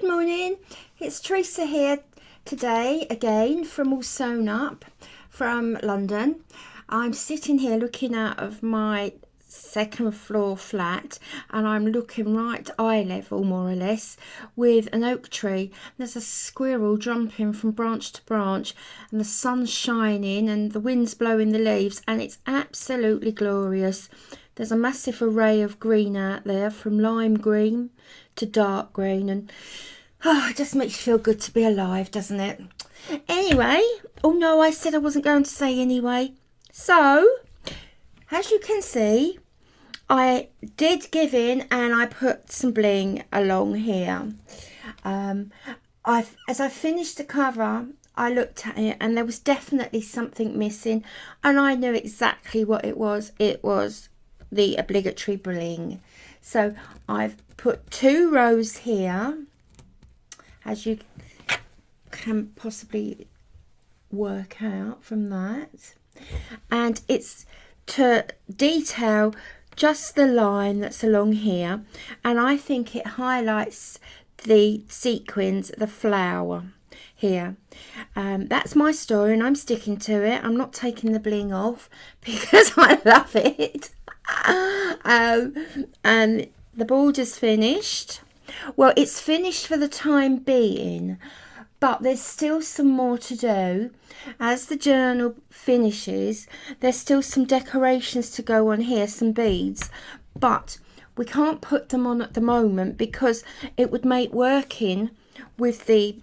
Good morning, it's Teresa here today again from All Sewn Up from London. I'm sitting here looking out of my second floor flat and I'm looking right eye level more or less with an oak tree. There's a squirrel jumping from branch to branch and the sun's shining and the wind's blowing the leaves and it's absolutely glorious. There's a massive array of green out there, from lime green to dark green, and it just makes you feel good to be alive, doesn't it? Anyway, oh no, I said I wasn't going to say anyway. So, as you can see, I did give in and I put some bling along here. As I finished the cover, I looked at it and there was definitely something missing, and I knew exactly what it was. It was the obligatory bling. So I've put 2 rows here, as you can possibly work out from that, and it's to detail just the line that's along here, and I think it highlights the sequins, the flower here. That's my story and I'm sticking to it. I'm not taking the bling off because I love it. And the border's finished. Well, it's finished for the time being, but there's still some more to do. As the journal finishes, there's still some decorations to go on here, some beads, but we can't put them on at the moment because it would make working with the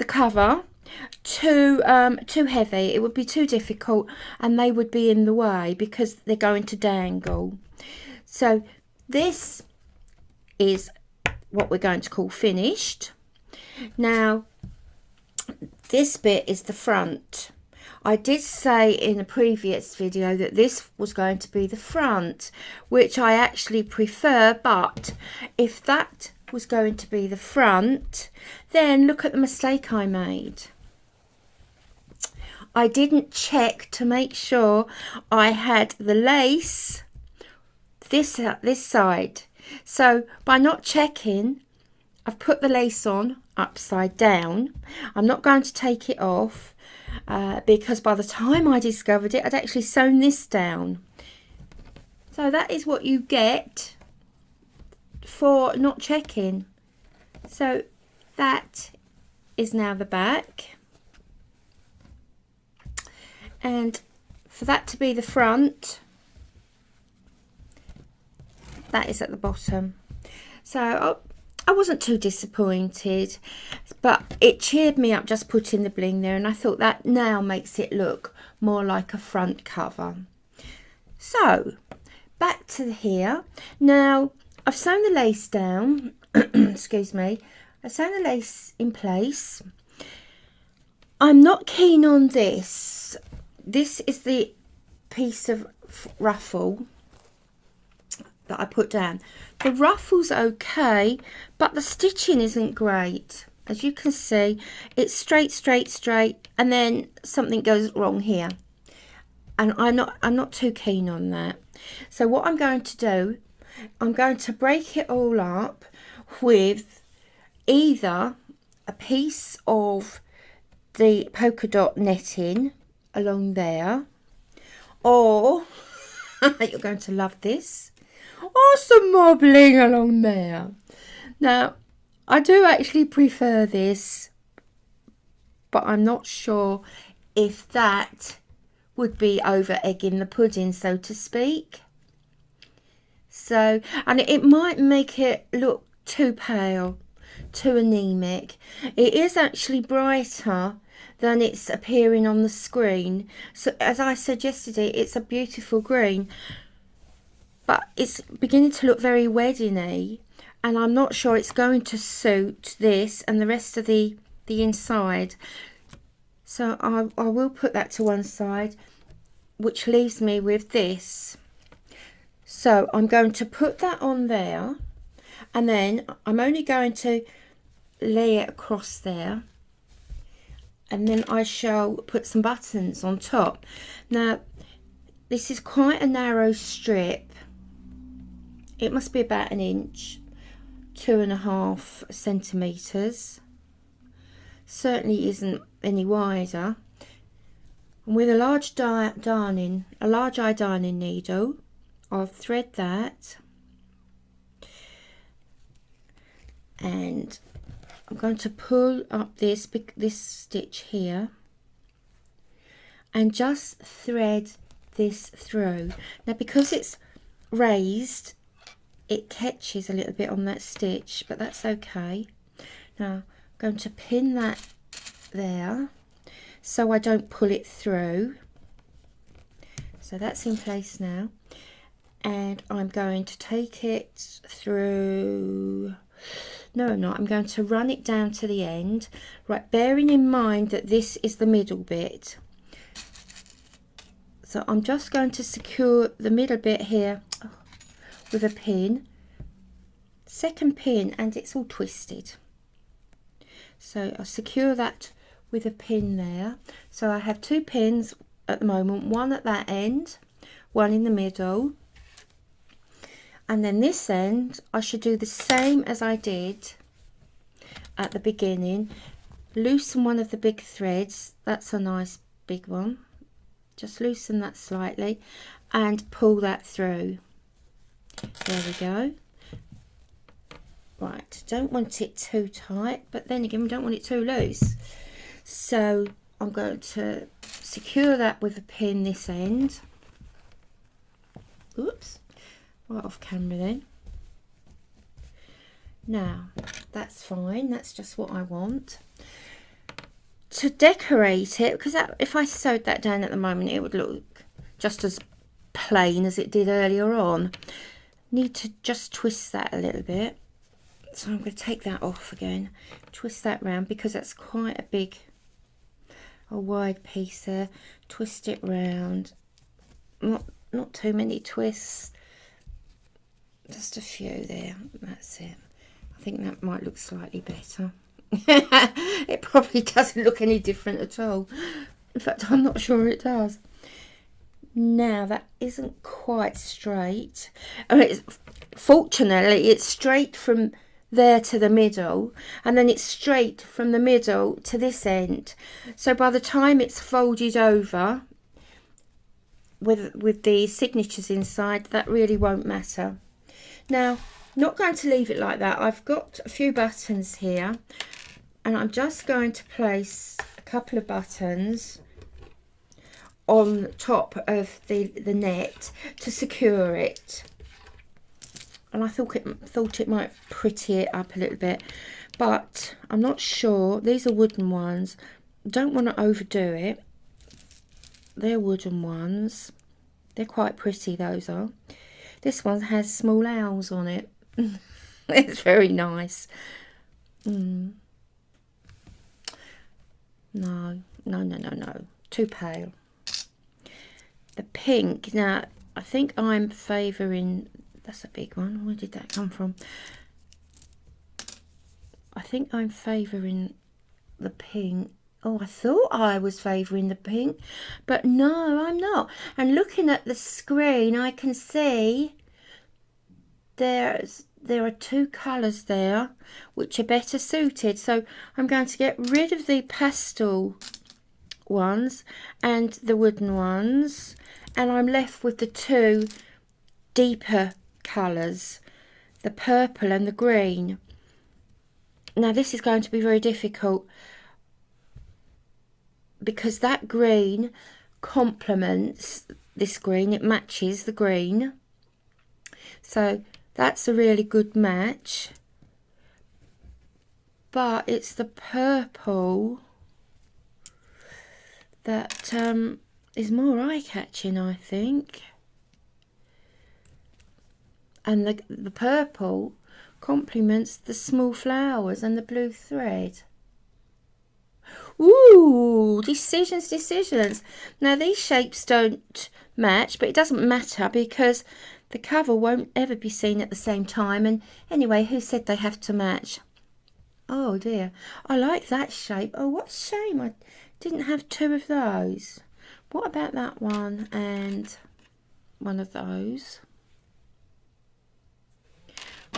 cover too heavy. It would be too difficult and they would be in the way because they're going to dangle. So this is what we're going to call finished. Now this bit is the front. I did say in a previous video that this was going to be the front, which I actually prefer, but if that was going to be the front, then look at the mistake I made. I didn't check to make sure I had the lace this side. So by not checking, I've put the lace on upside down. I'm not going to take it off because by the time I discovered it, I'd actually sewn this down. So that is what you get for not checking. So that is now the back, and for that to be the front, that is at the bottom. So I wasn't too disappointed, but it cheered me up just putting the bling there, and I thought that now makes it look more like a front cover. So back to here. Now I've sewn the lace down. Excuse me. I've sewn the lace in place. I'm not keen on this. This is the piece of ruffle that I put down. The ruffle's okay, but the stitching isn't great. As you can see, it's straight, straight, straight, and then something goes wrong here. And I'm not too keen on that. So what I'm going to do, I'm going to break it all up with either a piece of the polka dot netting along there, or you're going to love this, or some more bling along there. Now I do actually prefer this, but I'm not sure if that would be over egging the pudding, so to speak. So, and it might make it look too pale, too anemic. It is actually brighter than it's appearing on the screen. So as I said yesterday, it's a beautiful green, but it's beginning to look very wedding-y, and I'm not sure it's going to suit this and the rest of the inside. So I will put that to one side, which leaves me with this. So I'm going to put that on there, and then I'm only going to lay it across there, and then I shall put some buttons on top. Now this is quite a narrow strip. It must be about 1 inch. 2.5 centimeters. Certainly isn't any wider. And with a large eye darning needle, I'll thread that, and I'm going to pull up this stitch here and just thread this through. Now, because it's raised, it catches a little bit on that stitch, but that's okay. Now I'm going to pin that there so I don't pull it through. So that's in place now, and I'm going to take it through. No, I'm not. I'm going to run it down to the end, right, bearing in mind that this is the middle bit. So I'm just going to secure the middle bit here with a pin, second pin, and it's all twisted. So I'll secure that with a pin there. So I have 2 pins at the moment, one at that end, one in the middle, and then this end I should do the same as I did at the beginning. Loosen one of the big threads, that's a nice big one, just loosen that slightly and pull that through. There we go. Right, don't want it too tight, but then again we don't want it too loose. So I'm going to secure that with a pin this end. Oops, right off camera then. Now that's fine, that's just what I want. To decorate it, because if I sewed that down at the moment it would look just as plain as it did earlier on. Need to just twist that a little bit. So I'm going to take that off again, twist that round because that's quite a wide piece there. Twist it round, not too many twists, just a few there. That's it. I think that might look slightly better. It probably doesn't look any different at all. In fact, I'm not sure it does. Now that isn't quite straight. I mean, fortunately it's straight from there to the middle, and then it's straight from the middle to this end. So by the time it's folded over with the signatures inside, that really won't matter. Now, not going to leave it like that. I've got a few buttons here, and I'm just going to place a couple of buttons on top of the net to secure it. And I thought it might pretty it up a little bit, but I'm not sure. These are wooden ones. Don't want to overdo it. They're wooden ones. They're quite pretty, those are. This one has small owls on it. It's very nice. No. Too pale. The pink, now I think I'm favouring, that's a big one, where did that come from? I think I'm favouring the pink. Oh, I thought I was favouring the pink, but no, I'm not. And looking at the screen, I can see there are 2 colours there which are better suited. So I'm going to get rid of the pastel ones and the wooden ones, and I'm left with the 2 deeper colours, the purple and the green. Now this is going to be very difficult because that green complements this green, it matches the green, so that's a really good match. But it's the purple that is more eye-catching, I think. And the purple complements the small flowers and the blue thread. Ooh, decisions. Now these shapes don't match, but it doesn't matter because the cover won't ever be seen at the same time. And anyway, who said they have to match? Oh dear, I like that shape. Oh, what a shame I didn't have 2 of those. What about that one and one of those?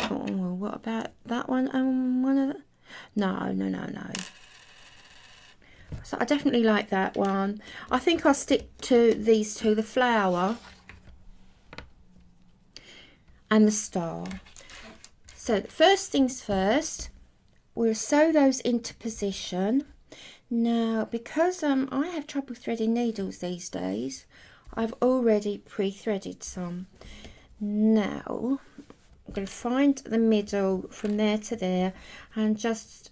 thought, oh, well, what about that one and one of the... No. So I definitely like that one. I think I'll stick to these two, the flower and the star. So first things first, we'll sew those into position. Now, because I have trouble threading needles these days, I've already pre-threaded some. Now, I'm going to find the middle from there to there and just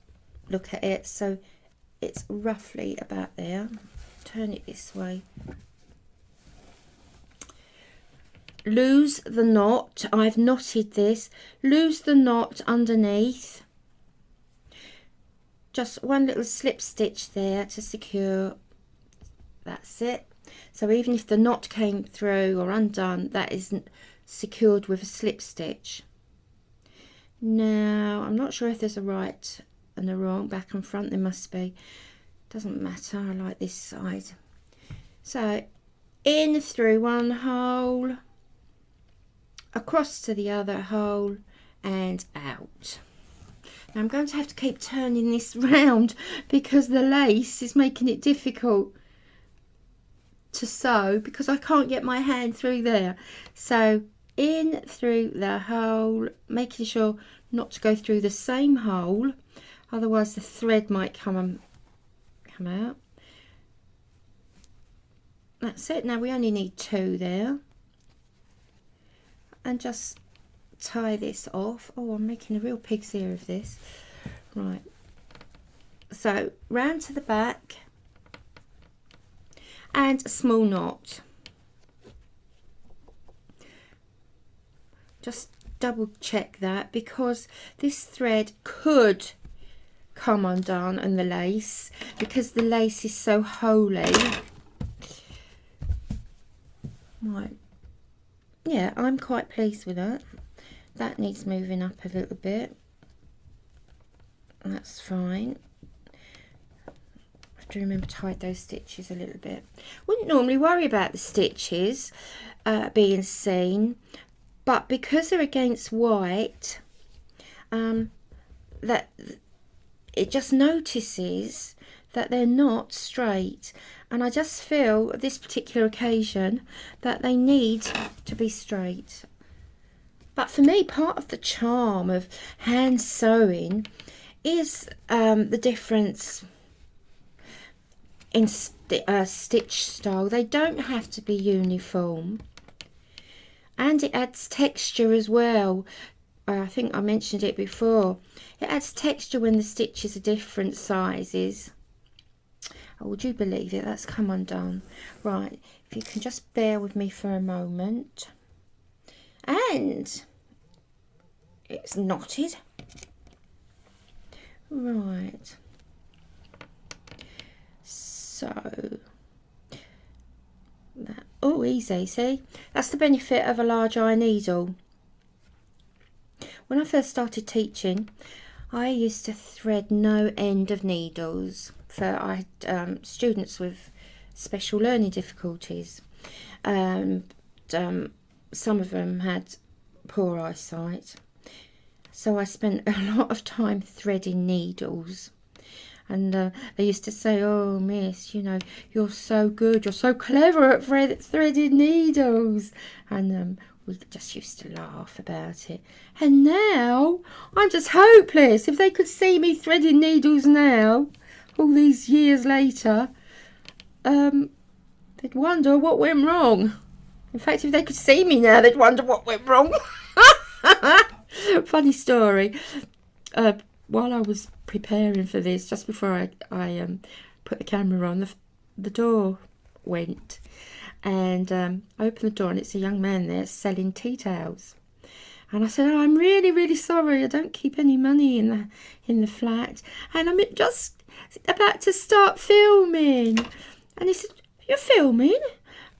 look at it. So it's roughly about there. Turn it this way. Lose the knot. I've knotted this. Lose the knot underneath. Just one little slip stitch there to secure. That's it. So even if the knot came through or undone, that isn't secured with a slip stitch. Now, I'm not sure if there's a right and a wrong, back and front. There must be. Doesn't matter. I like this side. So in through one hole, across to the other hole, and out. Now I'm going to have to keep turning this round because the lace is making it difficult to sew because I can't get my hand through there. So in through the hole, making sure not to go through the same hole, otherwise the thread might come out. That's it. Now we only need 2 there, and just tie this off. Oh, I'm making a real pig's ear of this. Right, so round to the back and a small knot. Just double check that because this thread could come undone and the lace, because the lace is so holy. Right, yeah, I'm quite pleased with that. That needs moving up a little bit. That's fine. I have to remember to hide those stitches a little bit. Wouldn't normally worry about the stitches being seen, but because they're against white, that it just notices that they're not straight, and I just feel at this particular occasion that they need to be straight. But for me, part of the charm of hand sewing is the difference in stitch style. They don't have to be uniform, and it adds texture as well. I think I mentioned it before. It adds texture when the stitches are different sizes. Oh, would you believe it? That's come undone. Right, if you can just bear with me for a moment. And it's knotted. Right. So that, oh, easy, see? That's the benefit of a large eye needle. When I first started teaching, I used to thread no end of needles for I had students with special learning difficulties. Some of them had poor eyesight, so I spent a lot of time threading needles. And they used to say, "Oh, miss, you know, you're so good, you're so clever at threading needles." And we just used to laugh about it. And now I'm just hopeless. If they could see me threading needles now, all these years later, they'd wonder what went wrong. In fact, if they could see me now, they'd wonder what went wrong. Funny story. While I was preparing for this, just before I put the camera on, the door went, and I opened the door, and it's a young man there selling tea towels. And I said, "Oh, I'm really, really sorry. I don't keep any money in the flat, and I'm just about to start filming." And he said, "You're filming?"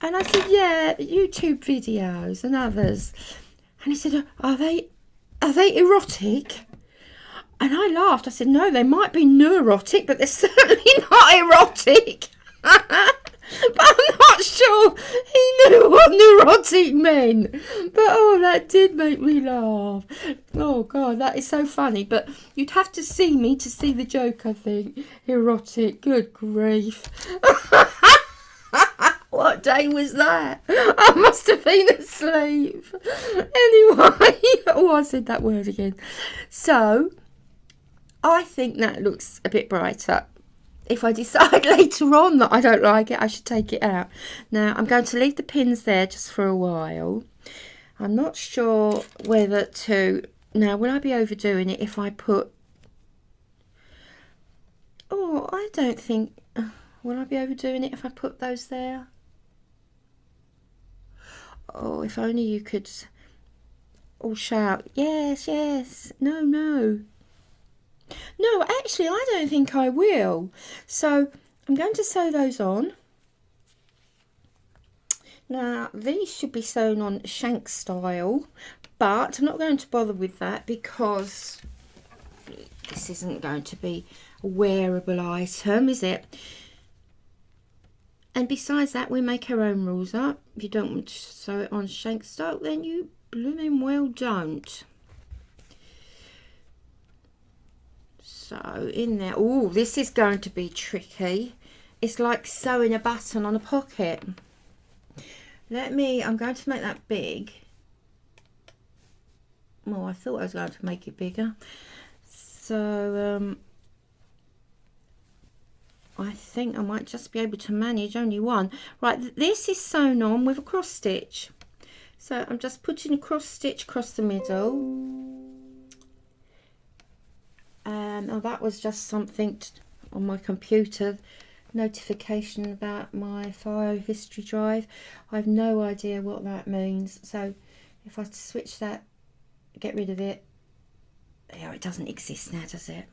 And I said, "Yeah, YouTube videos and others." And he said, Are they erotic?" And I laughed. I said, "No, they might be neurotic, but they're certainly not erotic." But I'm not sure he knew what neurotic meant. But oh, that did make me laugh. Oh God, that is so funny. But you'd have to see me to see the joke, I think. Erotic, good grief. What day was that? I must have been asleep. Anyway, oh, I said that word again. So, I think that looks a bit brighter. If I decide later on that I don't like it, I should take it out. Now, I'm going to leave the pins there just for a while. I'm not sure whether to... Now, will I be overdoing it if I put... Oh, I don't think... Will I be overdoing it if I put those there? Oh, if only you could all shout, yes, yes, no, no. No, actually, I don't think I will. So I'm going to sew those on. Now, these should be sewn on shank style, but I'm not going to bother with that because this isn't going to be a wearable item, is it? And besides that, we make our own rules up. If you don't want to sew it on shank style, then you blooming well don't. So in there, oh, this is going to be tricky. It's like sewing a button on a pocket. I'm going to make that big. Well, I thought I was going to make it bigger. So, I think I might just be able to manage only one. Right, this is sewn on with a cross stitch. So I'm just putting a cross stitch across the middle. Oh, that was just something on my computer. Notification about my file history drive. I have no idea what that means. So if I switch that, get rid of it. Yeah, it doesn't exist now, does it?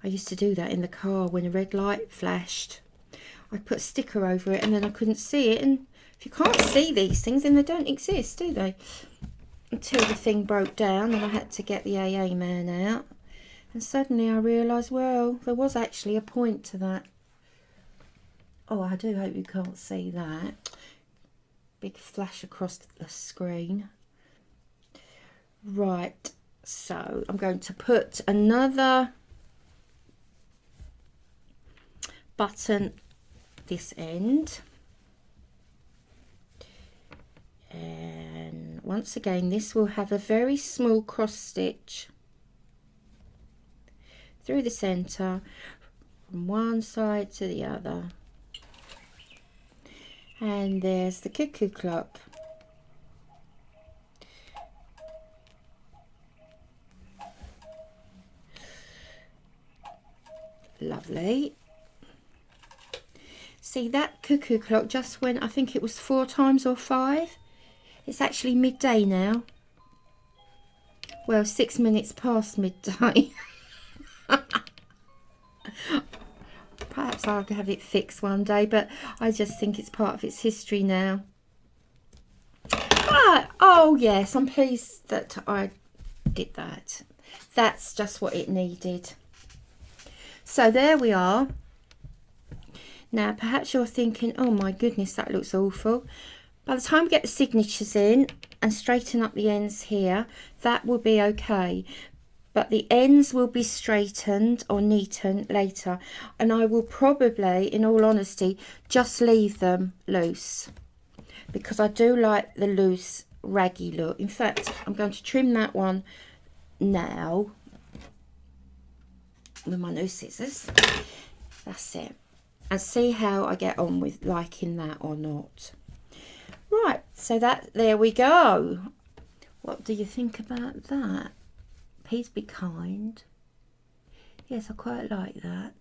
I used to do that in the car when a red light flashed. I'd put a sticker over it and then I couldn't see it. And if you can't see these things, then they don't exist, do they? Until the thing broke down and I had to get the AA man out. And suddenly I realised, well, there was actually a point to that. Oh, I do hope you can't see that. Big flash across the screen. Right, so I'm going to put another button this end, and once again this will have a very small cross stitch through the center from one side to the other, and there's the cuckoo clock. Lovely. See, that cuckoo clock just went, I think it was 4 times or 5. It's actually midday now. Well, 6 minutes past midday. Perhaps I'll have it fixed one day, but I just think it's part of its history now. But, oh yes, I'm pleased that I did that. That's just what it needed. So there we are. Now, perhaps you're thinking, oh my goodness, that looks awful. By the time we get the signatures in and straighten up the ends here, that will be okay. But the ends will be straightened or neatened later. And I will probably, in all honesty, just leave them loose. Because I do like the loose, raggy look. In fact, I'm going to trim that one now with my new scissors. That's it. And see how I get on with liking that or not. Right, so there we go. What do you think about that? Please be kind. Yes, I quite like that.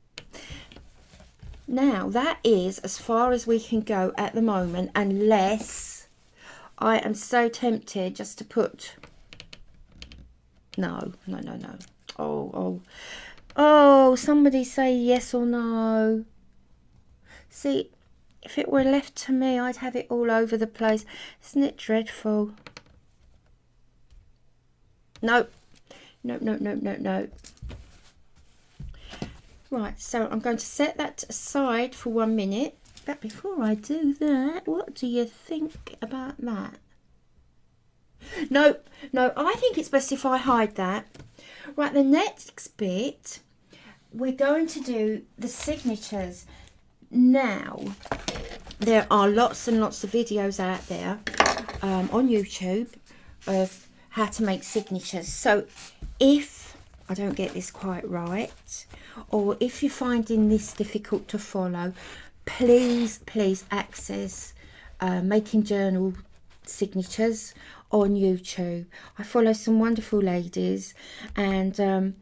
Now, that is as far as we can go at the moment, unless I am so tempted just to put... No. Oh, somebody say yes or no. See, if it were left to me, I'd have it all over the place. Isn't it dreadful? Nope. No. Right, so I'm going to set that aside for 1 minute But before I do that, what do you think about that? No, I think it's best if I hide that. Right, the next bit, we're going to do the signatures. Now, there are lots and lots of videos out there on YouTube of how to make signatures. So if I don't get this quite right, or if you're finding this difficult to follow, please access Making Journal Signatures on YouTube. I follow some wonderful ladies, and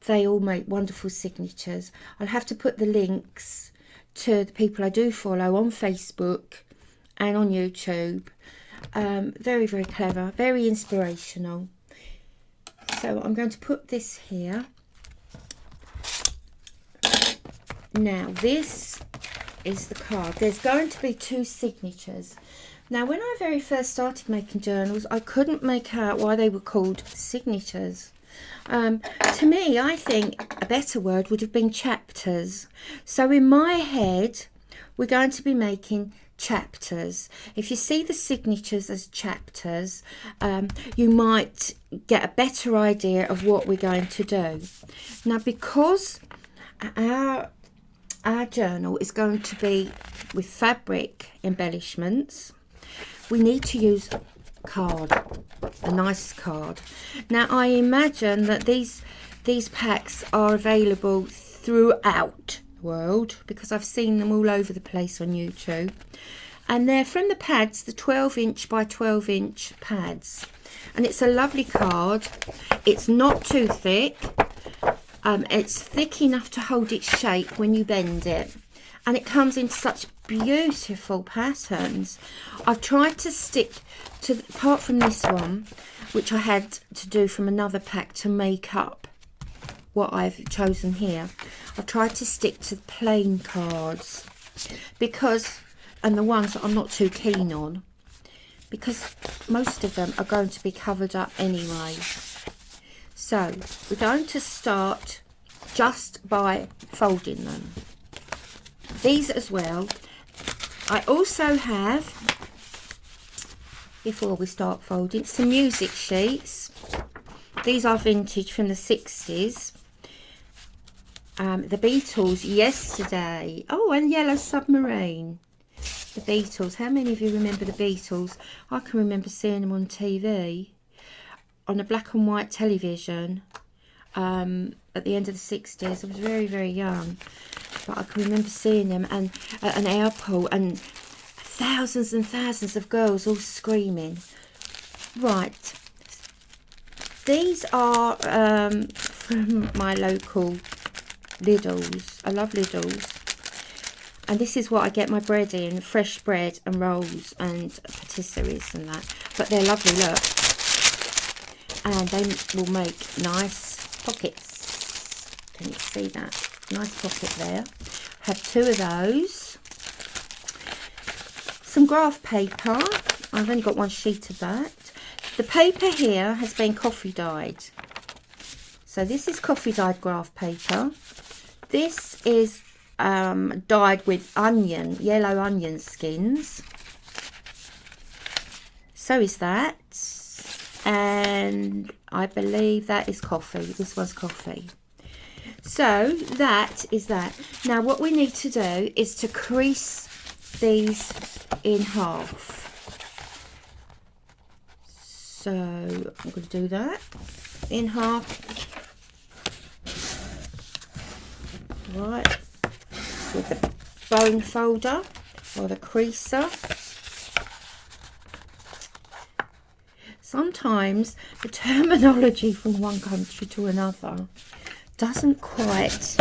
they all make wonderful signatures. I'll have to put the links to the people I do follow on Facebook and on YouTube. Very, very clever, very inspirational. So I'm going to put this here. Now this is the card. There's going to be 2 signatures. Now when I very first started making journals, I couldn't make out why they were called signatures. To me, I think a better word would have been chapters. So in my head, we're going to be making chapters. If you see the signatures as chapters, you might get a better idea of what we're going to do. Now, because our journal is going to be with fabric embellishments, we need to use card, a nice card. Now I imagine that these packs are available throughout the world, because I've seen them all over the place on YouTube, and they're from the pads, the 12-inch by 12-inch pads, and it's a lovely card. It's not too thick. It's thick enough to hold its shape when you bend it, and it comes in such beautiful patterns. I've tried to stick to, apart from this one, which I had to do from another pack to make up what I've chosen here, I've tried to stick to plain cards, because, and the ones that I'm not too keen on, because most of them are going to be covered up anyway. So we're going to start just by folding them. These as well. I also have, before we start folding, some music sheets. These are vintage from the 60s. The Beatles, Yesterday. Oh, and Yellow Submarine. The Beatles. How many of you remember the Beatles? I can remember seeing them on TV, on a black and white television, at the end of the 60s. I was very, very young, but I can remember seeing them, and at an airport, and thousands and thousands of girls all screaming. Right, these are from my local Lidl's. I love Lidl's, and this is what I get my bread in: fresh bread and rolls and patisseries and that. But they're lovely, look, and they will make nice pockets. Can you see that? Nice pocket there. Have 2 of those. Some graph paper. I've only got 1 sheet of that. The paper here has been coffee dyed. So this is coffee dyed graph paper. This is dyed with onion, yellow onion skins. So is that. And I believe that is coffee. This was coffee. So that is that. Now what we need to do is to crease these in half. So I'm going to do that in half. Right, with the bone folder or the creaser. Sometimes the terminology from one country to another doesn't quite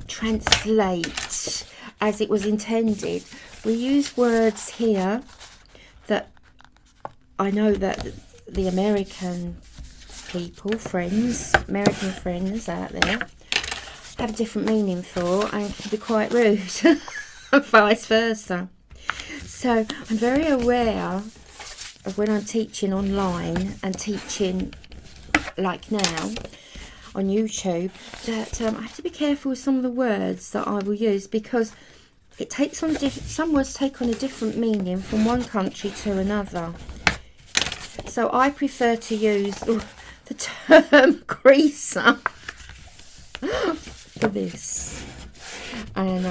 translate as it was intended. We use words here that I know that the American people, American friends out there, have a different meaning for, and can be quite rude, vice versa. So I'm very aware of, when I'm teaching online and teaching like now on YouTube, that I have to be careful with some of the words that I will use, because it takes on some words take on a different meaning from one country to another. So I prefer to use the term greaser for this. And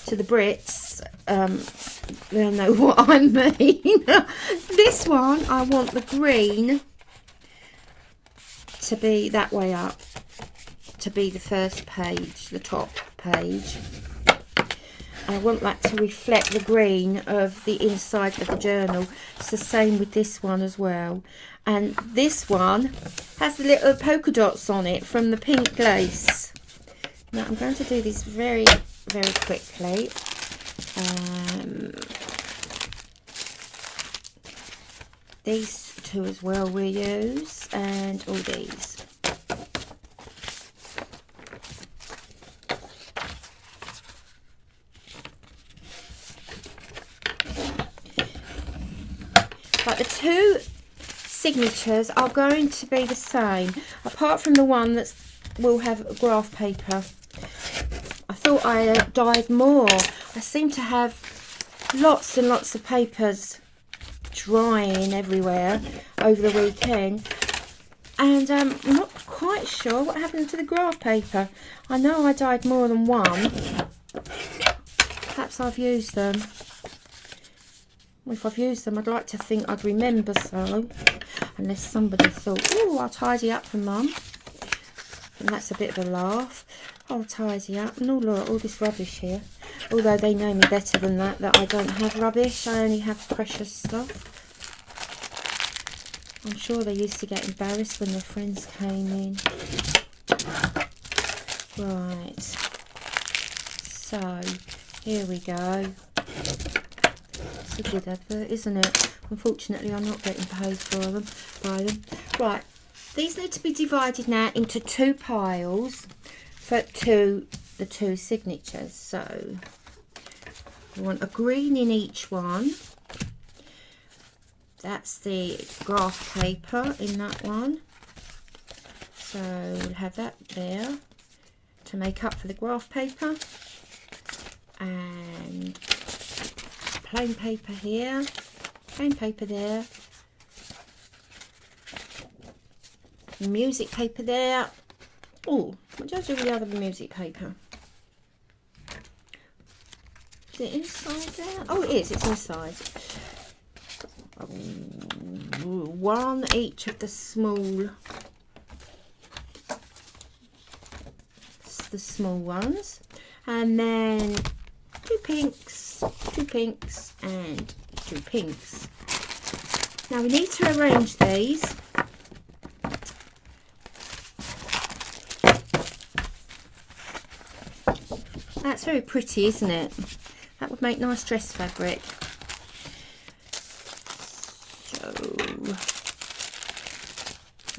to the Brits, they'll know what I mean. This one, I want the green to be that way up, to be the first page, the top page. I want that to reflect the green of the inside of the journal. It's the same with this one as well. And this one has the little polka dots on it from the pink lace. Now I'm going to do this very, very quickly. These two as well we use, and all these. But the two signatures are going to be the same, apart from the one that will have graph paper. I thought I dyed more. I seem to have lots and lots of papers drying everywhere over the weekend, and I'm not quite sure what happened to the graph paper. I know I dyed more than one. Perhaps I've used them. If I've used them, I'd like to think I'd remember so, unless somebody thought, oh, I'll tidy up for Mum. And that's a bit of a laugh. I'll tidy up. And oh, look, all this rubbish here. Although they know me better than that I don't have rubbish. I only have precious stuff. I'm sure they used to get embarrassed when their friends came in. Right. So, here we go. It's a good advert, isn't it? Unfortunately, I'm not getting paid for them, by them. Right, these need to be divided now into two piles for the two signatures. So, we want a green in each one. That's the graph paper in that one. So, we'll have that there to make up for the graph paper. And plain paper here, plain paper there, music paper there. Oh, what do I do with the other music paper? Is it inside there? Oh, it is, it's inside. One each of the small ones, and then two pinks, and two pinks. Now we need to arrange these. That's very pretty, isn't it? That would make nice dress fabric. So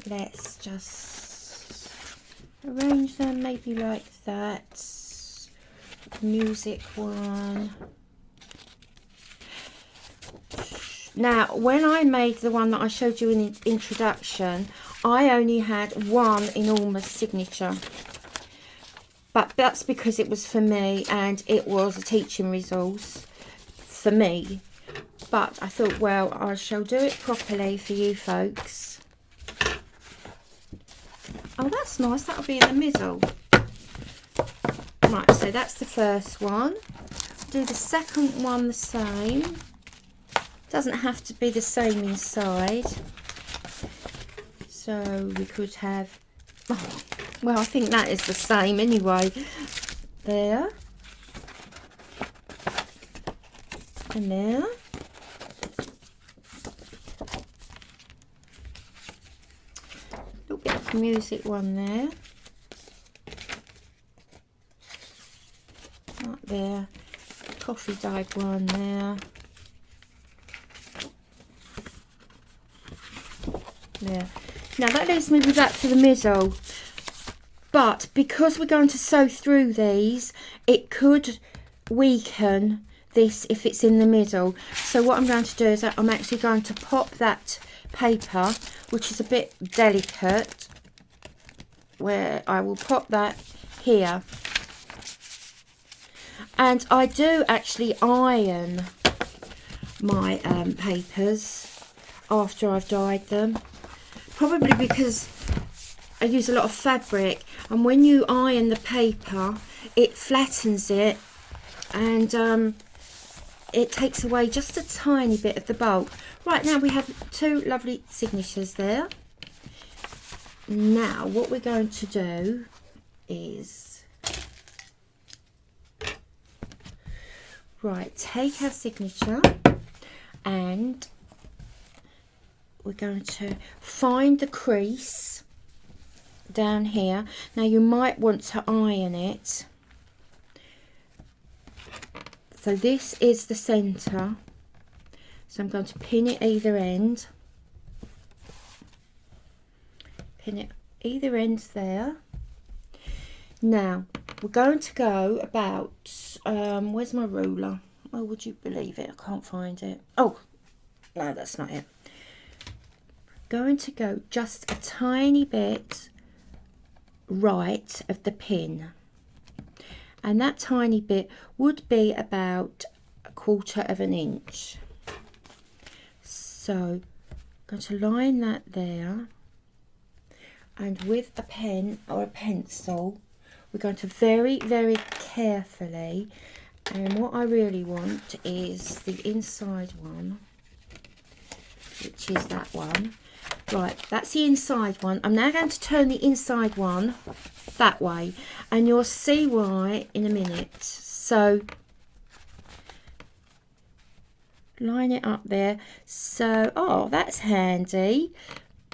let's just arrange them maybe like that. Music one. Now, when I made the one that I showed you in the introduction, I only had one enormous signature. But that's because it was for me and it was a teaching resource for me. But I thought, well, I shall do it properly for you folks. Oh, that's nice. That'll be in the middle. Right, so that's the first one. Do the second one the same. Doesn't have to be the same inside. So we could have, oh, well, I think that is the same anyway. There. And there. A little bit of music one there. Right there. Coffee dyed one there. There. Now that leaves me with that for the middle. But because we're going to sew through these, it could weaken this if it's in the middle. So what I'm going to do is I'm actually going to pop that paper, which is a bit delicate, where I will pop that here. And I do actually iron my papers after I've dyed them. Probably because I use a lot of fabric, and when you iron the paper, it flattens it, and it takes away just a tiny bit of the bulk. Right, now we have 2 lovely signatures there. Now what we're going to do is, right, take our signature and we're going to find the crease down here. Now you might want to iron it. So this is the centre. So I'm going to pin it either end. Pin it either end there. Now we're going to go about, where's my ruler? Oh, would you believe it? I can't find it. Oh, no, that's not it. Going to go just a tiny bit right of the pin, and that tiny bit would be about 1/4 of an inch. So I'm going to line that there, and with a pen or a pencil we're going to very, very carefully, and what I really want is the inside one, which is that one. Right, that's the inside one. I'm now going to turn the inside one that way, and you'll see why in a minute. So line it up there. So, oh, that's handy.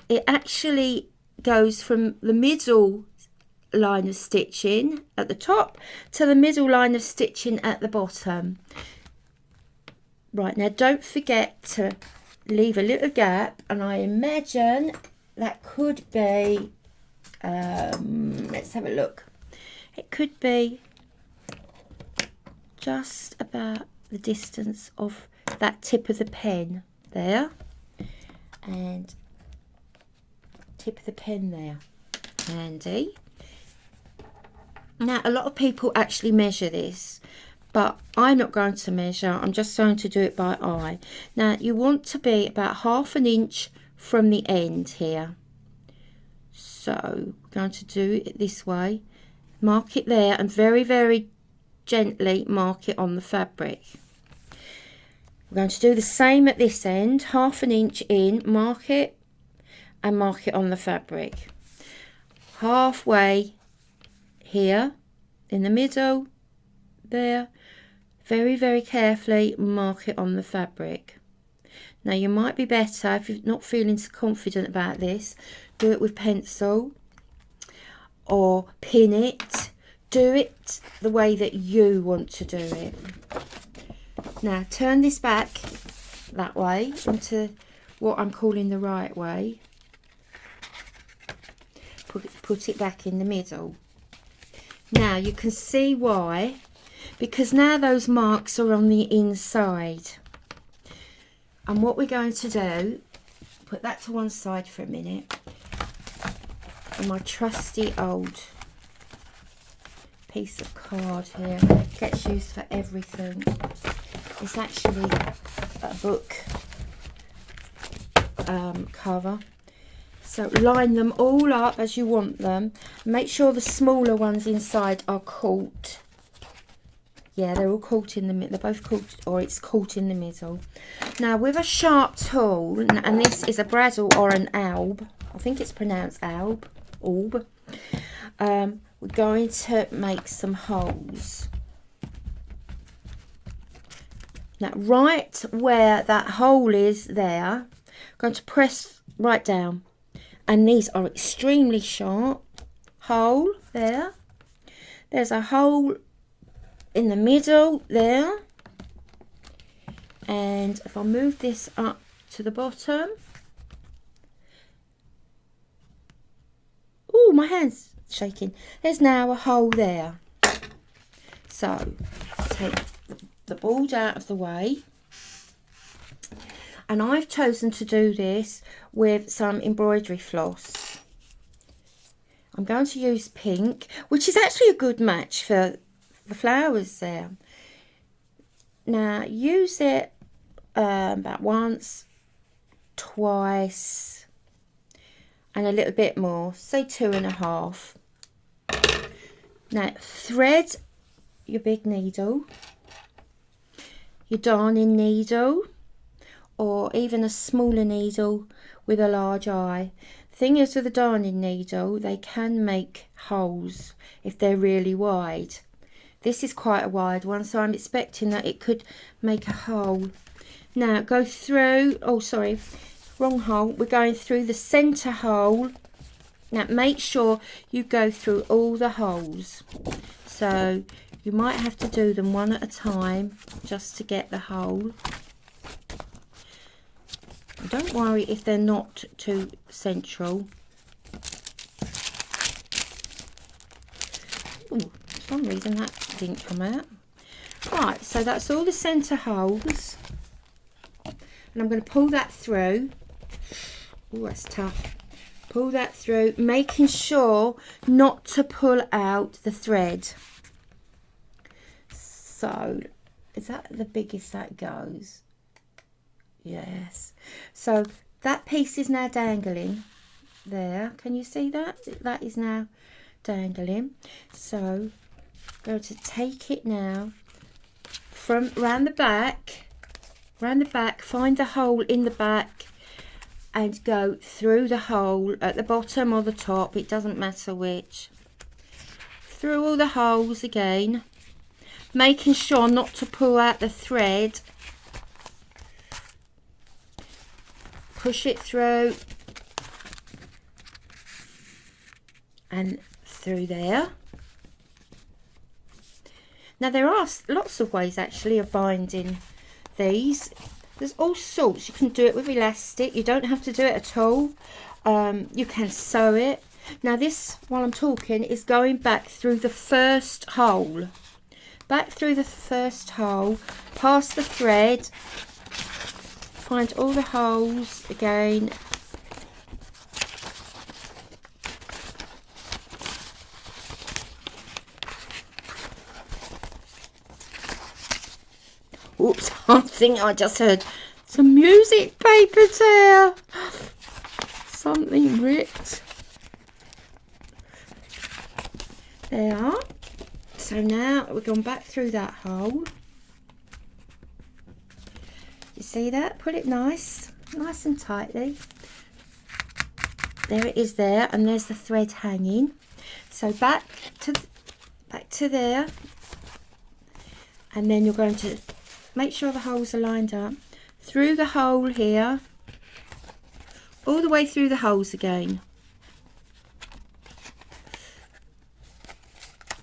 It actually goes from the middle line of stitching at the top to the middle line of stitching at the bottom. Right, now don't forget to leave a little gap, and I imagine that could be, let's have a look, it could be just about the distance of that tip of the pen there, and tip of the pen there. Handy. Now a lot of people actually measure this, but I'm not going to measure. I'm just going to do it by eye. Now you want to be about 1/2 inch from the end here. So we're going to do it this way. Mark it there, and very, very gently mark it on the fabric. We're going to do the same at this end. 1/2 inch in, mark it, and mark it on the fabric. Halfway here in the middle there, very, very carefully mark it on the fabric. Now you might be better, if you're not feeling so confident about this, do it with pencil or pin it. Do it the way that you want to do it. Now turn this back that way into what I'm calling the right way. Put it back in the middle. Now you can see why, because now those marks are on the inside. And what we're going to do, put that to one side for a minute, and my trusty old piece of card here, gets used for everything. It's actually a book cover. So line them all up as you want them. Make sure the smaller ones inside are caught. Yeah, they're all caught in the middle. They're both caught, or it's caught in the middle. Now with a sharp tool, and this is a bradawl or an alb. I think it's pronounced alb. We're going to make some holes. Now right where that hole is there, I'm going to press right down. And these are extremely sharp. Hole there. There's a hole in the middle there. And if I move this up to the bottom. Oh, my hand's shaking. There's now a hole there. So take the board out of the way. And I've chosen to do this with some embroidery floss. I'm going to use pink, which is actually a good match for the flowers there. Now use it about once, twice, and a little bit more, say 2.5. Now thread your big needle, your darning needle, or even a smaller needle with a large eye. The thing is with a darning needle, they can make holes if they're really wide. This is quite a wide one, so I'm expecting that it could make a hole. Now go through, oh sorry, wrong hole. We're going through the centre hole. Now make sure you go through all the holes. So you might have to do them one at a time just to get the hole. Don't worry if they're not too central. Ooh, for some reason that didn't come out. Right, so that's all the centre holes. And I'm going to pull that through. Oh, that's tough. Pull that through, making sure not to pull out the thread. So, is that the biggest that goes? Yes. So that piece is now dangling there. Can you see that? That is now dangling. So I'm going to take it now from round the back, find the hole in the back and go through the hole at the bottom or the top, it doesn't matter which. Through all the holes again, making sure not to pull out the thread. Push it through and through there. Now there are lots of ways actually of binding these. There's all sorts. You can do it with elastic. You don't have to do it at all. You can sew it. Now this, while I'm talking, is going back through the first hole. Back through the first hole, past the thread. Find all the holes again. Oops, I think I just heard some music paper tear. Something ripped. There. So now we've gone back through that hole. You see that? Pull it nice and tightly. There it is there, and there's the thread hanging. So back to there, and then you're going to make sure the holes are lined up. Through the hole here, all the way through the holes again.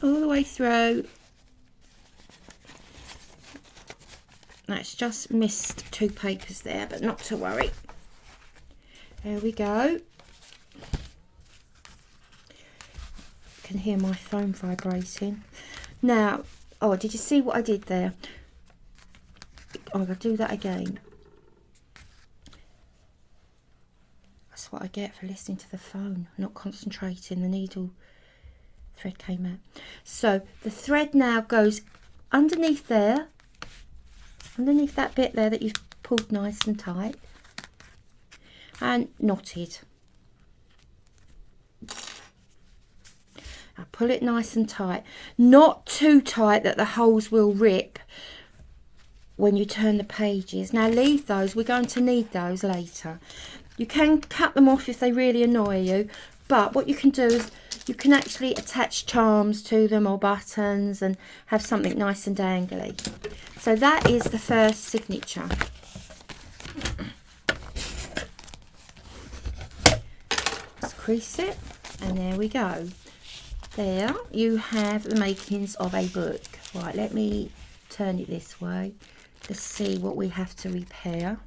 All the way through. That's just missed 2 papers there, but not to worry. There we go. I can hear my phone vibrating. Now, oh, did you see what I did there? Oh, I'll do that again. That's what I get for listening to the phone, not concentrating. The needle thread came out. So the thread now goes underneath there. Underneath that bit there that you've pulled nice and tight and knotted. Now pull it nice and tight, not too tight that the holes will rip when you turn the pages. Now leave those, we're going to need those later. You can cut them off if they really annoy you, but what you can do is you can actually attach charms to them or buttons and have something nice and dangly. So that is the first signature. Let's crease it, and there we go. There you have the makings of a book. Right, let me turn it this way to see what we have to repair.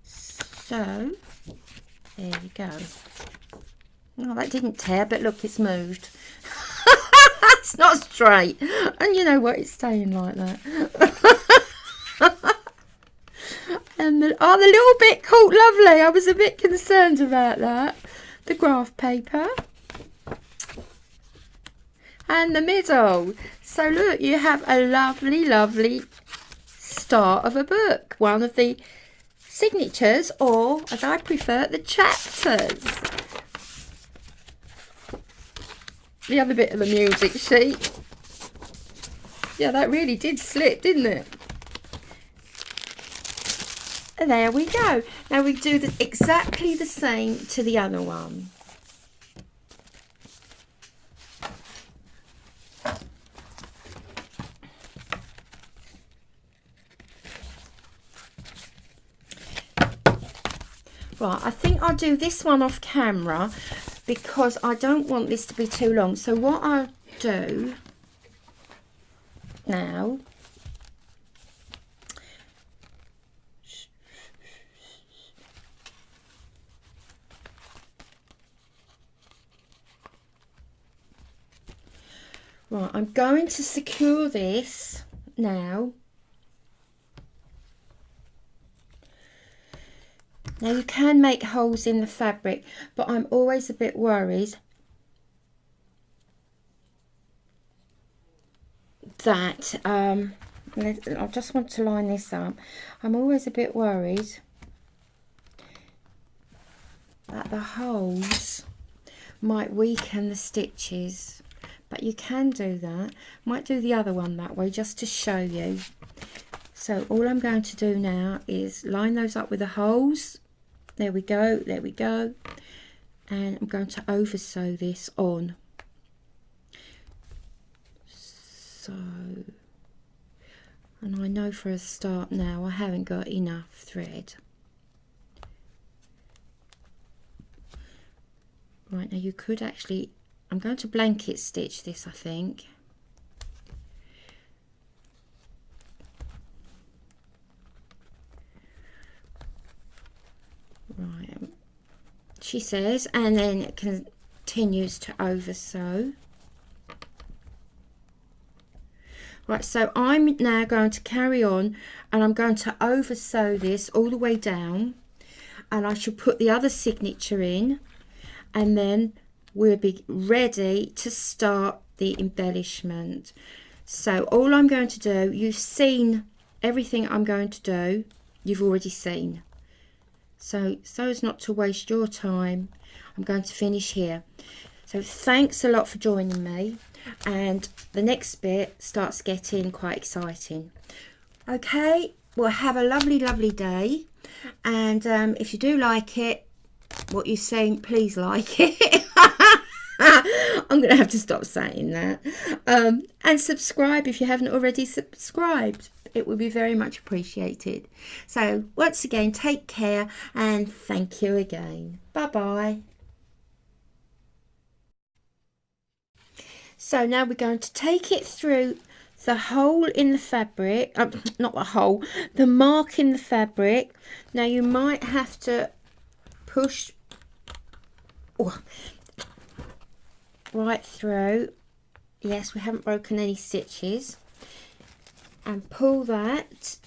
So there you go. Oh, that didn't tear, but look, it's moved. It's not straight, and you know what, it's staying like that. And the little bit caught lovely. I was a bit concerned about that. The graph paper and the middle. So look, you have a lovely start of a book, one of the signatures, or as I prefer, the chapters. The other bit of the music sheet. Yeah, that really did slip, didn't it? And there we go. Now we do exactly the same to the other one. Right, I think I'll do this one off camera because I don't want this to be too long. So what I'll do now, right, I'm going to secure this now. Now you can make holes in the fabric, but I'm always a bit worried that, I just want to line this up. I'm always a bit worried that the holes might weaken the stitches, but you can do that. Might do the other one that way just to show you. So all I'm going to do now is line those up with the holes. There we go, there we go. And I'm going to over sew this on. So, and I know for a start now I haven't got enough thread. Right, now you could actually, I'm going to blanket stitch this, I think. Right, she says, and then it continues to over sew. Right, so I'm now going to carry on and I'm going to over sew this all the way down, and I shall put the other signature in, and then we'll be ready to start the embellishment. So all I'm going to do, you've seen everything I'm going to do, you've already seen. So as not to waste your time, I'm going to finish here. So thanks a lot for joining me, and the next bit starts getting quite exciting. Okay, well, have a lovely day, and if you do like it, what you're saying, please like it. I'm going to have to stop saying that. And subscribe if you haven't already subscribed. It would be very much appreciated. So once again, take care and thank you again. Bye bye. So now we're going to take it through the hole in the fabric, not the hole, the mark in the fabric. Now you might have to push right through. Yes, we haven't broken any stitches. And pull that,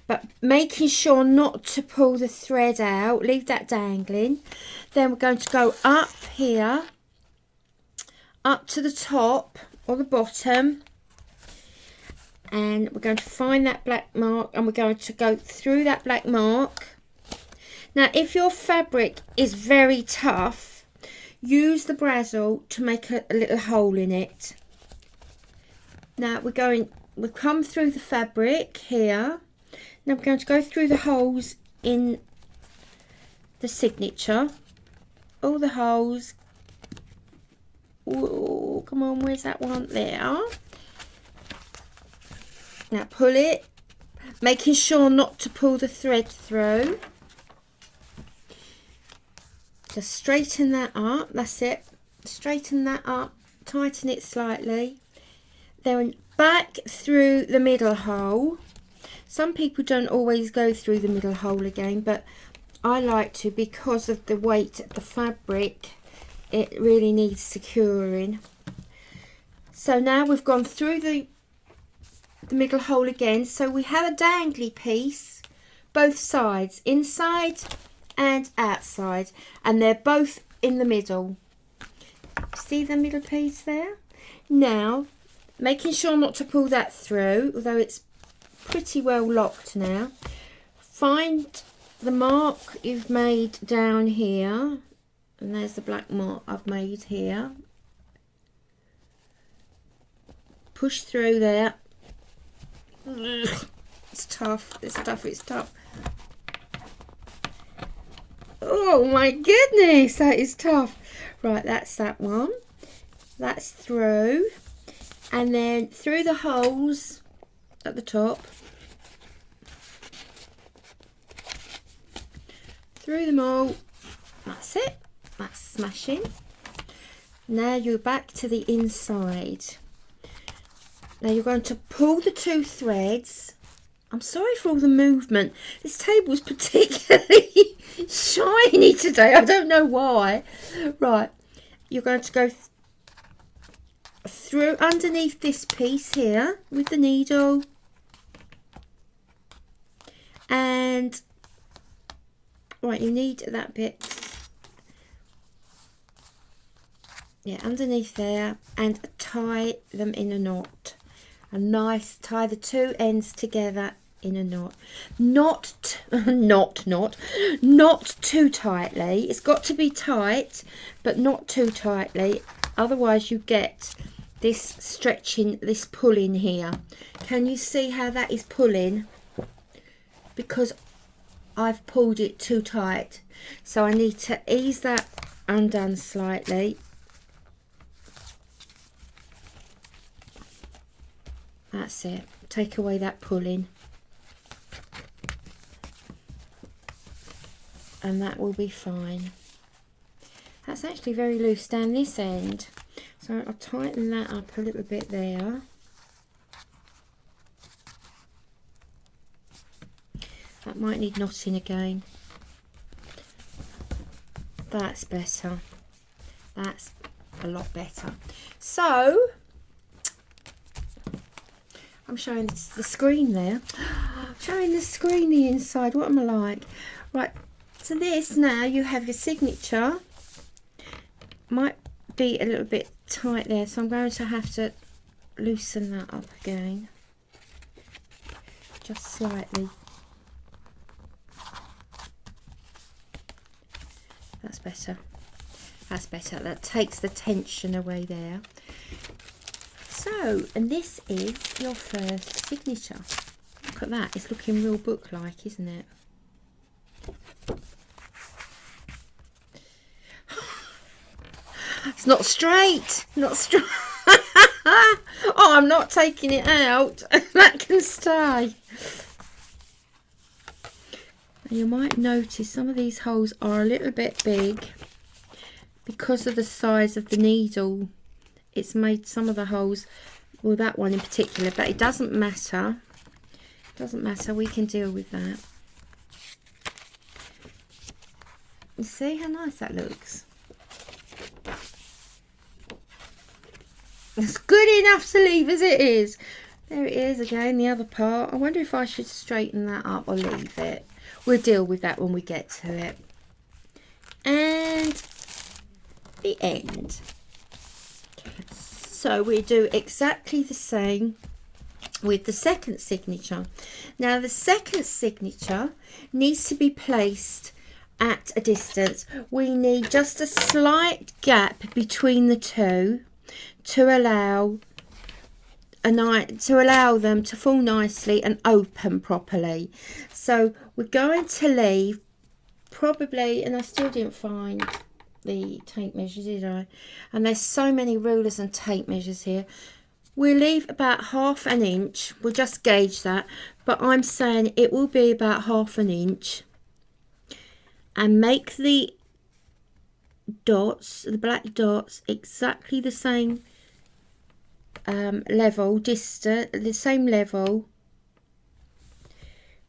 but making sure not to pull the thread out, leave that dangling. Then we're going to go up here, up to the top or the bottom, and we're going to find that black mark, and we're going to go through that black mark. Now if your fabric is very tough, use the Brazil to make a little hole in it. Now we'll come through the fabric here. Now we're going to go through the holes in the signature. All the holes. Oh, come on, where's that one? There. Now pull it, making sure not to pull the thread through. Just straighten that up, that's it. Straighten that up, tighten it slightly. Then back through the middle hole. Some people don't always go through the middle hole again, but I like to because of the weight of the fabric. It really needs securing. So now we've gone through the middle hole again. So we have a dangly piece, both sides, inside and outside, and they're both in the middle. See the middle piece there? Now, making sure not to pull that through, although it's pretty well locked now. Find the mark you've made down here, and there's the black mark I've made here. Push through there. Ugh, it's tough, this stuff is tough. Oh my goodness, that is tough. Right, that's that one. That's through. And then through the holes at the top. Through them all. That's it. That's smashing. Now you're back to the inside. Now you're going to pull the 2 threads. I'm sorry for all the movement. This table's particularly shiny today. I don't know why. Right. You're going to go through underneath this piece here with the needle. And right, you need that bit. Yeah, underneath there, and tie them in a knot. A nice, tie the 2 ends together in a knot. Not too tightly. It's got to be tight, but not too tightly. Otherwise you get this stretching, this pulling here. Can you see how that is pulling? Because I've pulled it too tight. So I need to ease that undone slightly. That's it. Take away that pulling. And that will be fine. That's actually very loose down this end. So I'll tighten that up a little bit there. That might need knotting again. That's better. That's a lot better. So I'm showing the screen there. Showing the screen the inside. What am I like? Right. So this, now you have your signature. Might be a little bit tight there, so I'm going to have to loosen that up again. Just slightly. That's better. That's better. That takes the tension away there. So, and this is your first signature. Look at that. It's looking real book-like, isn't it? It's not straight. Not straight. Oh, I'm not taking it out. That can stay. And you might notice some of these holes are a little bit big because of the size of the needle. It's made some of the holes, well, that one in particular, but it doesn't matter. It doesn't matter. We can deal with that. You see how nice that looks? It's good enough to leave as it is. There it is again, the other part. I wonder if I should straighten that up or leave it. We'll deal with that when we get to it. And the end. So we do exactly the same with the second signature. Now the second signature needs to be placed at a distance. We need just a slight gap between the two to allow them to fall nicely and open properly. So we're going to leave probably, and I still didn't find the tape measures, did I? And there's so many rulers and tape measures here. We'll leave about 1/2 inch. We'll just gauge that, but I'm saying it will be about 1/2 inch. And make the dots, the black dots, exactly the same level, distant, the same level,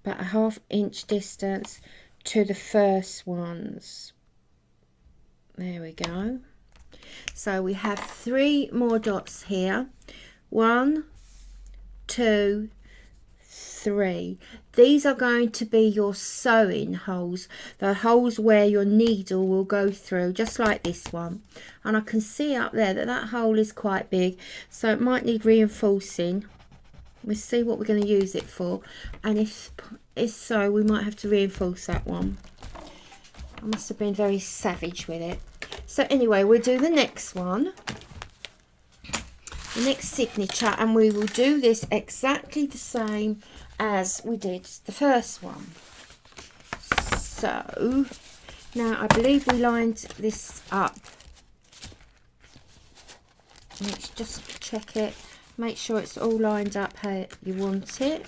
about a 1/2 inch distance to the first ones. There we go. So we have 3 more dots here. 1, 2, 3. These are going to be your sewing holes, the holes where your needle will go through, just like this one. And I can see up there that that hole is quite big, so it might need reinforcing. We'll see what we're going to use it for, and if so, we might have to reinforce that one. I must have been very savage with it. So anyway, we'll do the next one, the next signature, and we will do this exactly the same as we did the first one. So now I believe we lined this up. Let's just check it, make sure it's all lined up how you want it.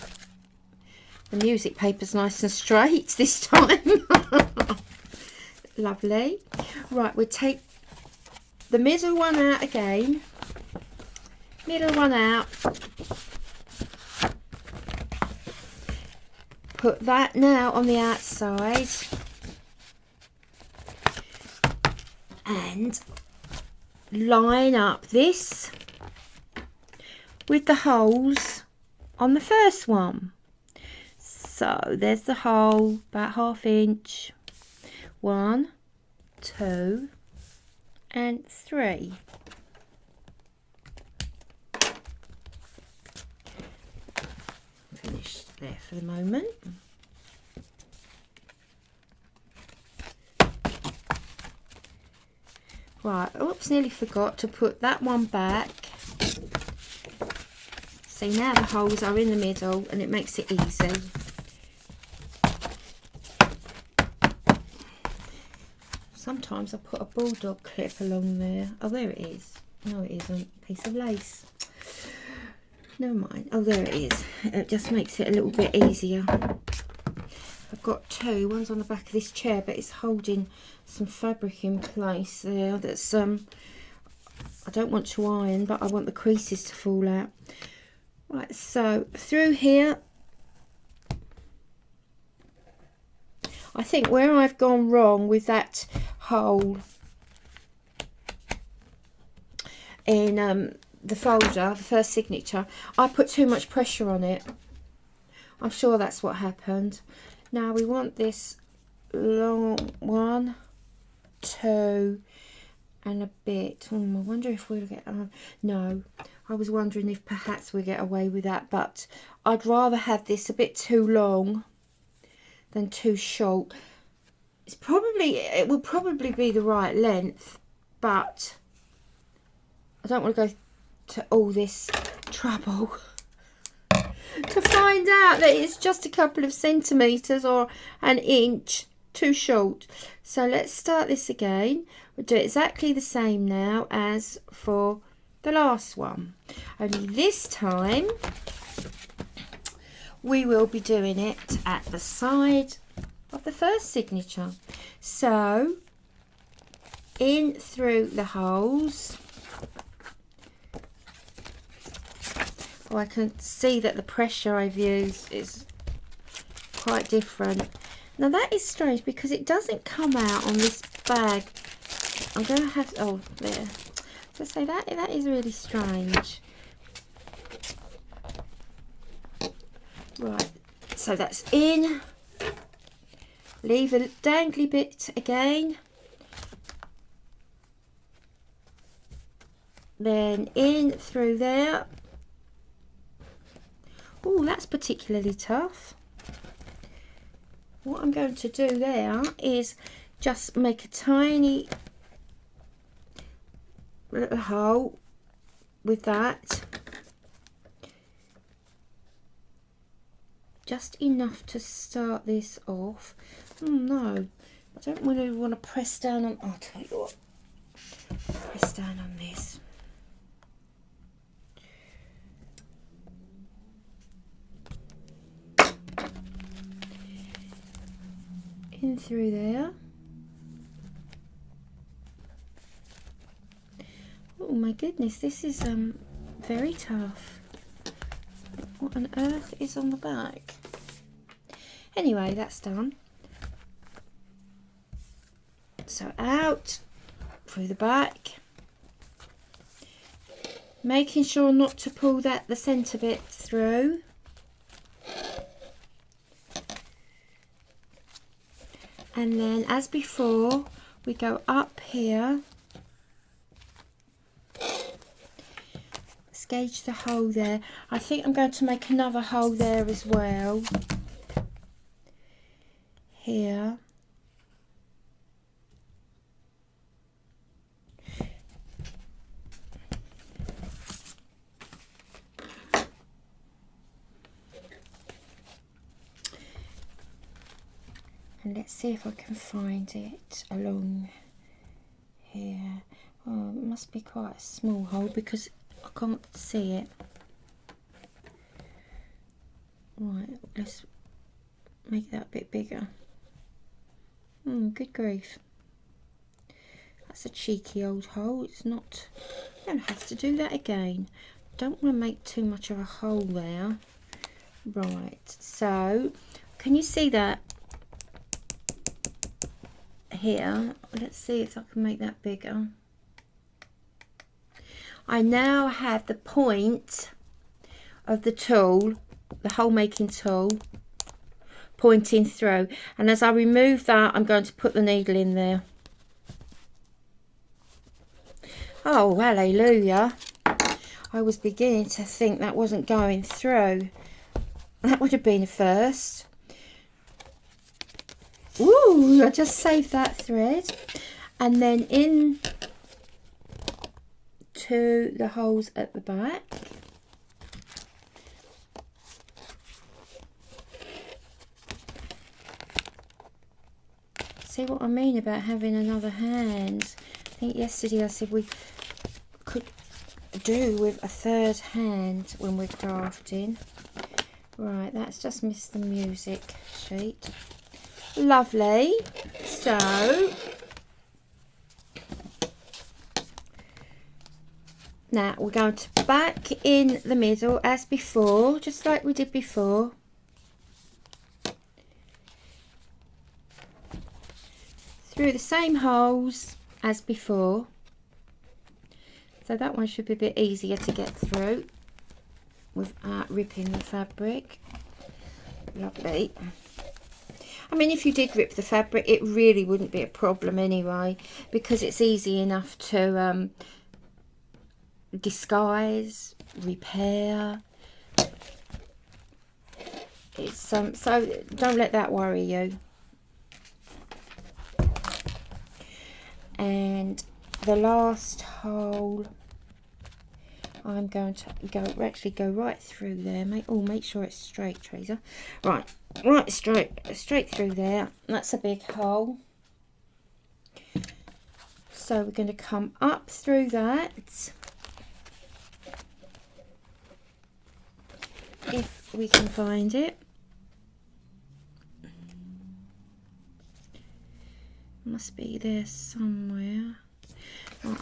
The music paper's nice and straight this time. Lovely. Right, we'll take the middle one out again. Middle one out. Put that now on the outside. And line up this with the holes on the first one. So there's the hole, about 1/2 inch. 1, 2 and 3. Finish there for the moment. Right, oops, nearly forgot to put that one back. See, now the holes are in the middle and it makes it easy. Sometimes I put a bulldog clip along there. Oh, there it is. No, it isn't. Piece of lace. Never mind. Oh, there it is. It just makes it a little bit easier. I've got two. One's on the back of this chair, but it's holding some fabric in place there. That's I don't want to iron, but I want the creases to fall out. Right, so through here, I think where I've gone wrong with that hole in the folder, the first signature, I put too much pressure on it. I'm sure that's what happened. Now we want this long 1, 2 and a bit. I wonder if we'll get no, I was wondering if perhaps we'll get away with that, but I'd rather have this a bit too long than too short. It will probably be the right length, but I don't want to go to all this trouble to find out that it's just a couple of centimeters or an inch too short. So let's start this again. We'll do exactly the same now as for the last one, only this time we will be doing it at the side of the first signature. So in through the holes. Oh, I can see that the pressure I've used is quite different. Now that is strange because it doesn't come out on this bag. I'm going to have, oh there. So say that is really strange. Right, so that's in. Leave a dangly bit again. Then in through there. Oh, that's particularly tough. What I'm going to do there is just make a tiny little hole with that. Just enough to start this off. Oh no, I don't really want to press down on, I'll tell you what, press down on this. In through there. Oh my goodness, this is very tough. What on earth is on the back? Anyway, that's done. So out through the back, making sure not to pull the centre bit through. And then as before, we go up here, Let's gauge the hole there. I think I'm going to make another hole there as well. Here. And let's see if I can find it along here. Oh, it must be quite a small hole because I can't see it. Right, let's make that a bit bigger. Good grief. That's a cheeky old hole. It's not, I don't have to do that again. Don't want to make too much of a hole there. Right, so can you see that here? Let's see if I can make that bigger. I now have the point of the tool, the hole making tool, pointing through, and as I remove that I'm going to put the needle in there. Oh, hallelujah. I was beginning to think that wasn't going through. That would have been a first. Ooh, I just saved that thread, and then in to the holes at the back. See what I mean about having another hand? I think yesterday I said we could do with a third hand when we're crafting. Right, that's just missed the music sheet. Lovely. So now we're going to back in the middle as before, just like we did before. Through the same holes as before. So that one should be a bit easier to get through without ripping the fabric. Lovely. I mean, if you did rip the fabric, it really wouldn't be a problem anyway, because it's easy enough to disguise, repair. It's so don't let that worry you. And the last hole, I'm going to go right through there. Make sure it's straight, Teresa. Right straight through there. That's a big hole. So we're going to come up through that. If we can find it. Must be there somewhere. Right,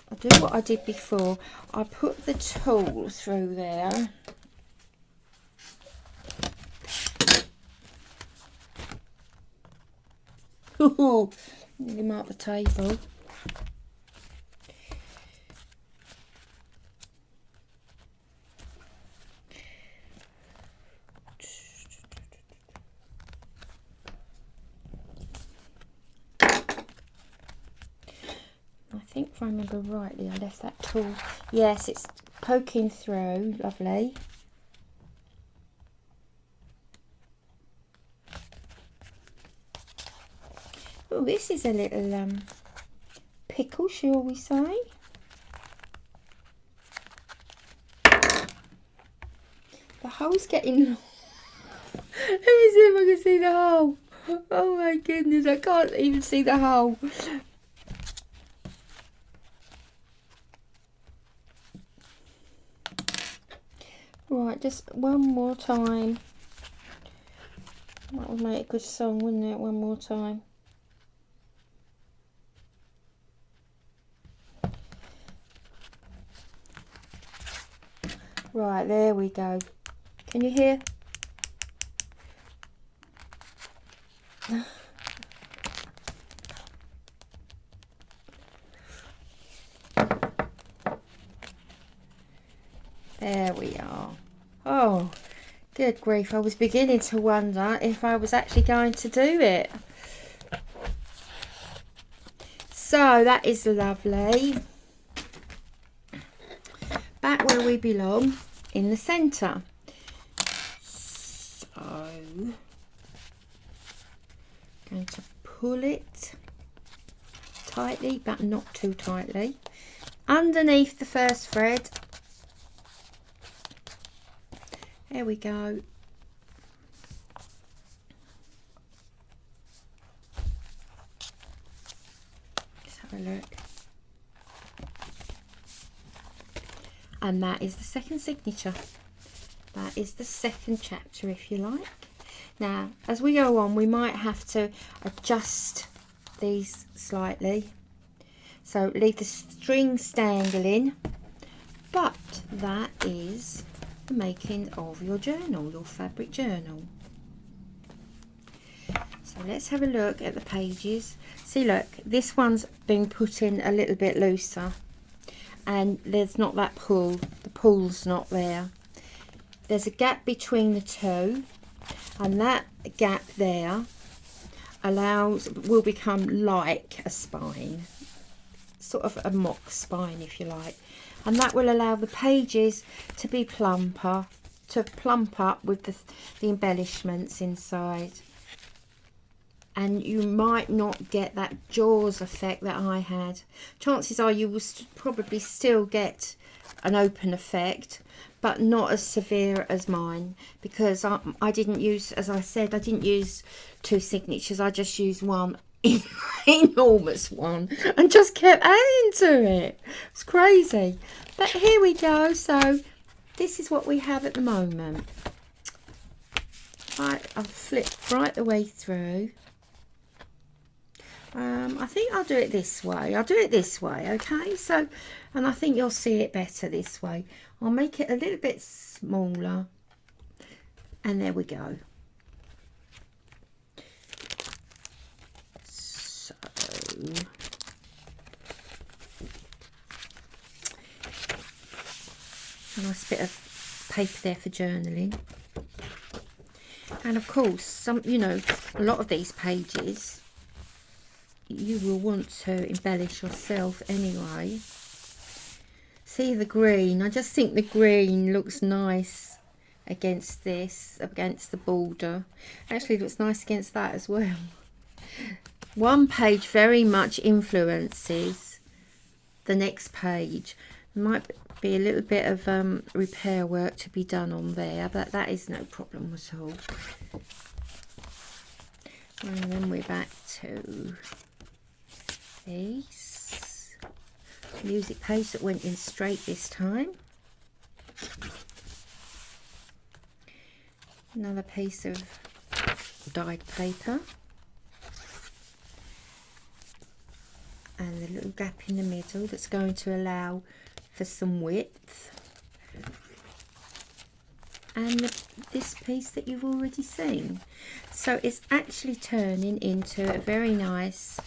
I'll do what I did before. I put the tool through there. Ooh, nearly marked the table. I think if I remember rightly, I left that tool. Yes, it's poking through. Lovely. Oh, this is a little pickle, shall we say? The hole's getting long. Let me see if I can see the hole. Oh my goodness, I can't even see the hole. Right, just one more time. That would make a good song, wouldn't it? One more time. Right, there we go. Can you hear? There we are. Oh, good grief. I was beginning to wonder if I was actually going to do it. So that is lovely. back where we belong, in the centre. So I'm going to pull it tightly, but not too tightly, underneath the first thread. There we go. Let's have a look. And that is the second signature. That is the second chapter, if you like. Now, as we go on, we might have to adjust these slightly. So leave the strings dangling. But that is the making of your journal, your fabric journal. So let's have a look at the pages. See, look, this one's been put in a little bit looser, and there's not that pull. The pull's not there. There's a gap between the two, and that gap there will become like a spine, sort of a mock spine, if you like, and that will allow the pages to be plumper, to plump up with the embellishments inside. And you might not get that jaws effect that I had. Chances are you will probably still get an open effect, but not as severe as mine, because I didn't use, as I said, I didn't use two signatures. I just used one enormous one and just kept adding to it. It's crazy. But here we go. So this is what we have at the moment. I've flipped right the way through. I think I'll do it this way. I'll do it this way, okay? So, and I think you'll see it better this way. I'll make it a little bit smaller, and there we go. So, nice bit of paper there for journaling. And of course, some, you know, a lot of these pages you will want to embellish yourself anyway. See the green? I just think the green looks nice against this, against the border. Actually, it looks nice against that as well. One page very much influences the next page. There might be a little bit of repair work to be done on there, but that is no problem at all. And then we're back to these music page that went in straight this time. Another piece of dyed paper, and a little gap in the middle that's going to allow for some width, and this piece that you've already seen. So it's actually turning into a very nice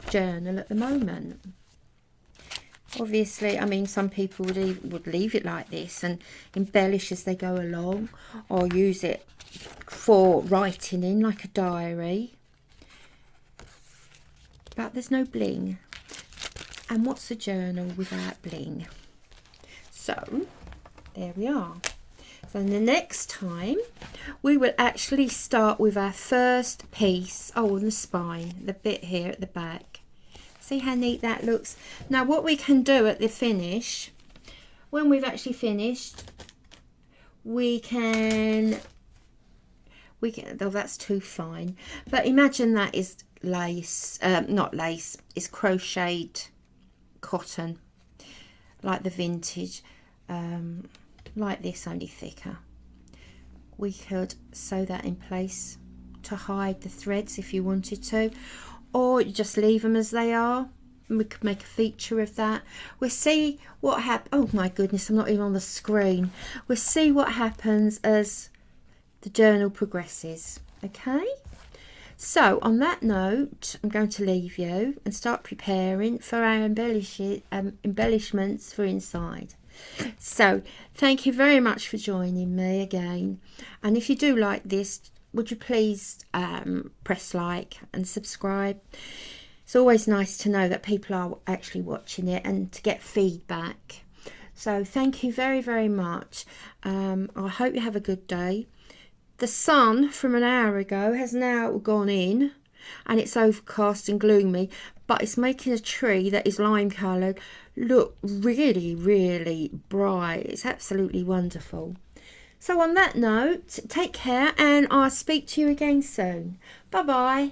journal at the moment. Obviously, I mean, some people would leave it like this and embellish as they go along, or use it for writing in like a diary, but there's no bling. And what's a journal without bling? So there we are. So the next time we will actually start with our first piece. Oh, and the spine, the bit here at the back. See how neat that looks? Now what we can do at the finish, when we've actually finished, we can, oh, that's too fine. But imagine that is lace, not lace, it's crocheted cotton, like the vintage, like this, only thicker. We could sew that in place to hide the threads if you wanted to, or you just leave them as they are, and we could make a feature of that. We'll see what happens. Oh my goodness, I'm not even on the screen. We'll see what happens as the journal progresses. Okay, so on that note, I'm going to leave you and start preparing for our embellishments for inside. So thank you very much for joining me again, and if you do like this, would you please press like and subscribe. It's always nice to know that people are actually watching it and to get feedback. So thank you very, very much. I hope you have a good day. The sun from an hour ago has now gone in and it's overcast and gloomy, but it's making a tree that is lime coloured look really, really bright. It's absolutely wonderful. So on that note, take care and I'll speak to you again soon. Bye bye.